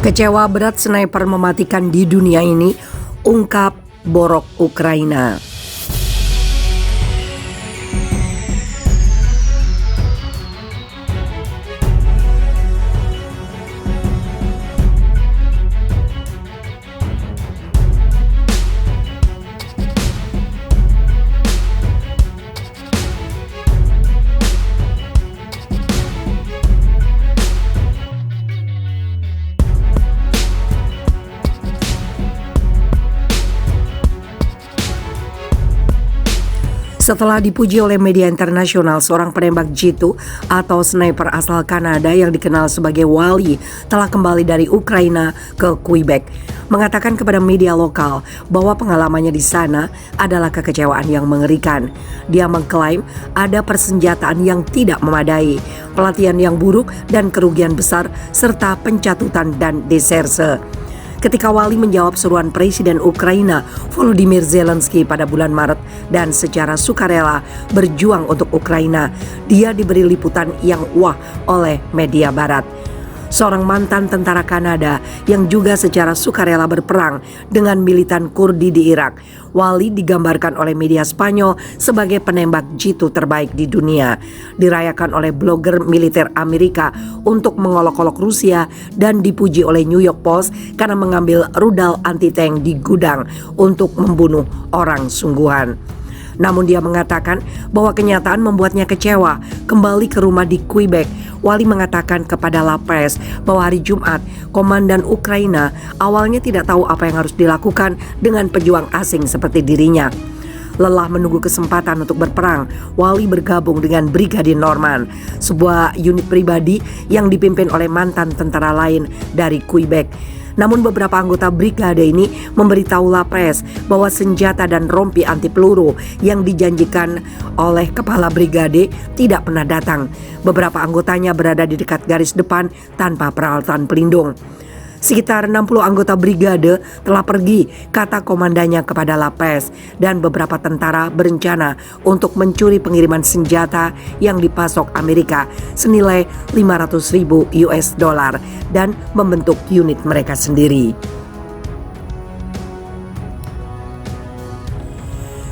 Kecewa berat sniper mematikan di dunia ini, ungkap Borok Ukraina. Setelah dipuji oleh media internasional, seorang penembak jitu atau sniper asal Kanada yang dikenal sebagai Wally telah kembali dari Ukraina ke Quebec, mengatakan kepada media lokal bahwa pengalamannya di sana adalah kekecewaan yang mengerikan. Dia mengklaim ada persenjataan yang tidak memadai, pelatihan yang buruk dan kerugian besar serta pencatutan dan deserse. Ketika Wally menjawab seruan Presiden Ukraina Volodymyr Zelensky pada bulan Maret dan secara sukarela berjuang untuk Ukraina, dia diberi liputan yang wah oleh media barat. Seorang mantan tentara Kanada yang juga secara sukarela berperang dengan militan Kurdi di Irak, Wally digambarkan oleh media Spanyol sebagai penembak jitu terbaik di dunia. Dirayakan oleh blogger militer Amerika untuk mengolok-olok Rusia dan dipuji oleh New York Post karena mengambil rudal anti-tank di gudang untuk membunuh orang sungguhan. Namun dia mengatakan bahwa kenyataan membuatnya kecewa kembali ke rumah di Quebec. Wally mengatakan kepada La Presse bahwa hari Jumat, komandan Ukraina awalnya tidak tahu apa yang harus dilakukan dengan pejuang asing seperti dirinya. Lelah menunggu kesempatan untuk berperang, Wally bergabung dengan Brigade Norman, sebuah unit pribadi yang dipimpin oleh mantan tentara lain dari Quebec. Namun beberapa anggota brigade ini memberitahu La Presse bahwa senjata dan rompi anti peluru yang dijanjikan oleh kepala brigade tidak pernah datang. Beberapa anggotanya berada di dekat garis depan tanpa peralatan pelindung. Sekitar 60 anggota brigade telah pergi, kata komandannya kepada La Presse, dan beberapa tentara berencana untuk mencuri pengiriman senjata yang dipasok Amerika senilai $500,000 dan membentuk unit mereka sendiri.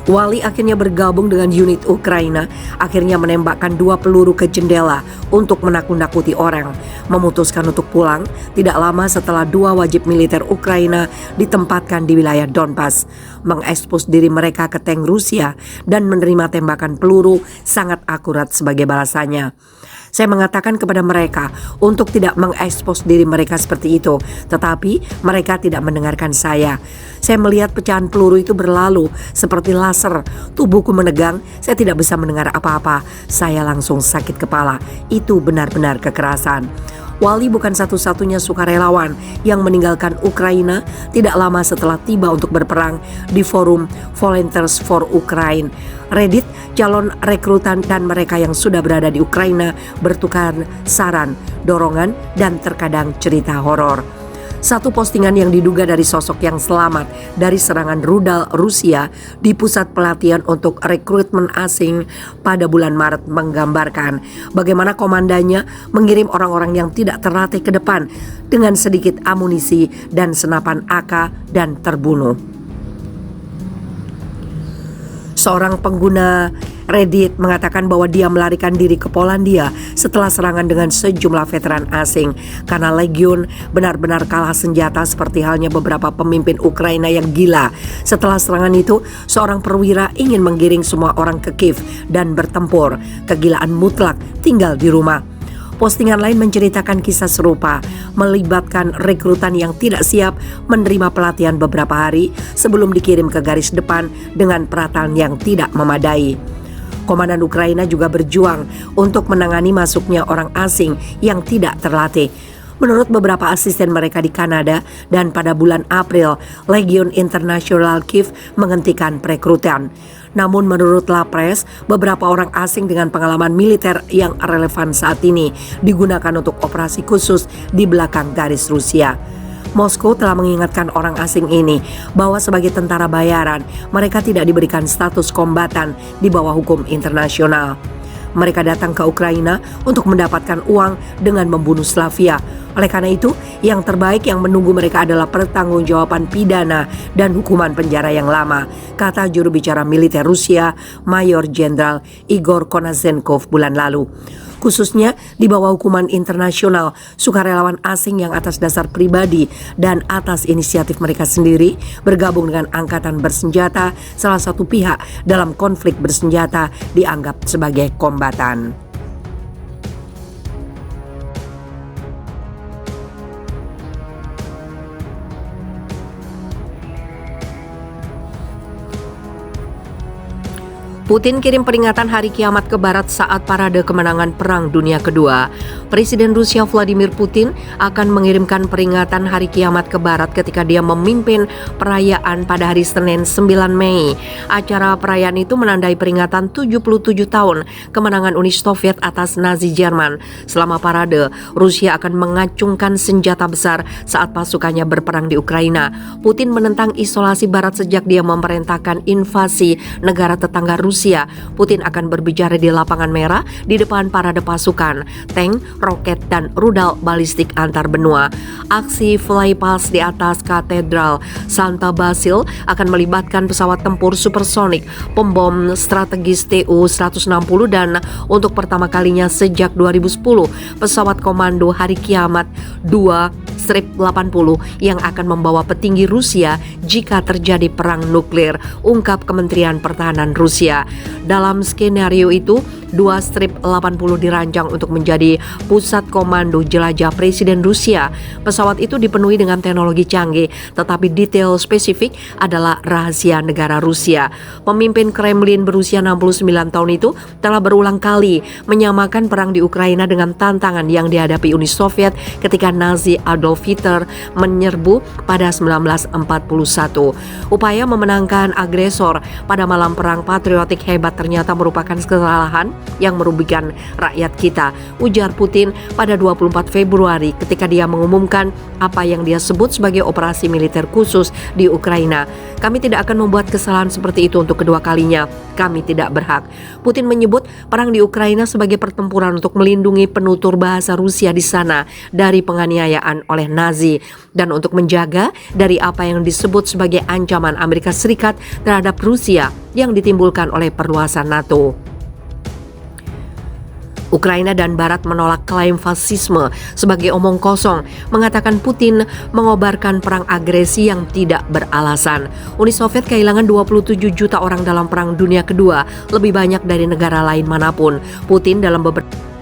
Wally akhirnya bergabung dengan unit Ukraina, akhirnya menembakkan 2 peluru ke jendela untuk menakut-nakuti orang. Memutuskan untuk pulang tidak lama setelah 2 wajib militer Ukraina ditempatkan di wilayah Donbas, mengekspos diri mereka ke tank Rusia dan menerima tembakan peluru sangat akurat sebagai balasannya. Saya mengatakan kepada mereka untuk tidak mengekspos diri mereka seperti itu, tetapi mereka tidak mendengarkan saya. Saya melihat pecahan peluru itu berlalu seperti laser. Tubuhku menegang, saya tidak bisa mendengar apa-apa. Saya langsung sakit kepala. Itu benar-benar kekerasan. Wally bukan satu-satunya sukarelawan yang meninggalkan Ukraina tidak lama setelah tiba untuk berperang di forum Volunteers for Ukraine. Reddit, calon rekrutan dan mereka yang sudah berada di Ukraina bertukar saran, dorongan, dan terkadang cerita horor. Satu postingan yang diduga dari sosok yang selamat dari serangan rudal Rusia di pusat pelatihan untuk rekrutmen asing pada bulan Maret menggambarkan bagaimana komandannya mengirim orang-orang yang tidak terlatih ke depan dengan sedikit amunisi dan senapan AK dan terbunuh. Seorang pengguna Reddit mengatakan bahwa dia melarikan diri ke Polandia setelah serangan dengan sejumlah veteran asing karena Legion benar-benar kalah senjata seperti halnya beberapa pemimpin Ukraina yang gila. Setelah serangan itu, seorang perwira ingin menggiring semua orang ke Kiev dan bertempur. Kegilaan mutlak tinggal di rumah. Postingan lain menceritakan kisah serupa, melibatkan rekrutan yang tidak siap menerima pelatihan beberapa hari sebelum dikirim ke garis depan dengan peralatan yang tidak memadai. Komandan Ukraina juga berjuang untuk menangani masuknya orang asing yang tidak terlatih. Menurut beberapa asisten mereka di Kanada dan pada bulan April, Legion International Kiev menghentikan perekrutan. Namun menurut La Presse, beberapa orang asing dengan pengalaman militer yang relevan saat ini digunakan untuk operasi khusus di belakang garis Rusia. Moskow telah mengingatkan orang asing ini bahwa sebagai tentara bayaran, mereka tidak diberikan status kombatan di bawah hukum internasional. Mereka datang ke Ukraina untuk mendapatkan uang dengan membunuh Slavia, Oleh karena itu, yang terbaik yang menunggu mereka adalah pertanggungjawaban pidana dan hukuman penjara yang lama, kata juru bicara militer Rusia, Mayor Jenderal Igor Konazenkov bulan lalu. Khususnya di bawah hukuman internasional, sukarelawan asing yang atas dasar pribadi dan atas inisiatif mereka sendiri bergabung dengan angkatan bersenjata salah satu pihak dalam konflik bersenjata dianggap sebagai kombatan. Putin kirim peringatan hari kiamat ke barat saat parade kemenangan Perang Dunia Kedua. Presiden Rusia Vladimir Putin akan mengirimkan peringatan hari kiamat ke barat ketika dia memimpin perayaan pada hari Senin 9 Mei. Acara perayaan itu menandai peringatan 77 tahun kemenangan Uni Soviet atas Nazi Jerman. Selama parade, Rusia akan mengacungkan senjata besar saat pasukannya berperang di Ukraina. Putin menentang isolasi barat sejak dia memerintahkan invasi negara tetangga Rusia. Putin akan berbicara di lapangan merah di depan parade pasukan, tank, roket, dan rudal balistik antar benua. Aksi flypast di atas Katedral Santa Basil akan melibatkan pesawat tempur supersonik, pembom strategis Tu-160 dan untuk pertama kalinya sejak 2010, pesawat komando hari kiamat 2-80 yang akan membawa petinggi Rusia jika terjadi perang nuklir, ungkap Kementerian Pertahanan Rusia. Dalam skenario itu, 2-80 dirancang untuk menjadi pusat komando jelajah Presiden Rusia. Pesawat itu dipenuhi dengan teknologi canggih, tetapi detail spesifik adalah rahasia negara Rusia. Pemimpin Kremlin berusia 69 tahun itu telah berulang kali menyamakan perang di Ukraina dengan tantangan yang dihadapi Uni Soviet ketika Nazi Adolf Hitler menyerbu pada 1941. Upaya memenangkan agresor pada malam perang patriotik hebat ternyata merupakan kesalahan yang merugikan rakyat kita, ujar Putin pada 24 Februari ketika dia mengumumkan apa yang dia sebut sebagai operasi militer khusus di Ukraina. Kami tidak akan membuat kesalahan seperti itu untuk kedua kalinya. Kami tidak berhak. Putin menyebut perang di Ukraina sebagai pertempuran untuk melindungi penutur bahasa Rusia di sana dari penganiayaan oleh Nazi dan untuk menjaga dari apa yang disebut sebagai ancaman Amerika Serikat terhadap Rusia yang ditimbulkan oleh perluasan NATO. Ukraina dan Barat menolak klaim fasisme sebagai omong kosong, mengatakan Putin mengobarkan perang agresi yang tidak beralasan. Uni Soviet kehilangan 27 juta orang dalam Perang Dunia Kedua, lebih banyak dari negara lain manapun. Putin dalam beberapa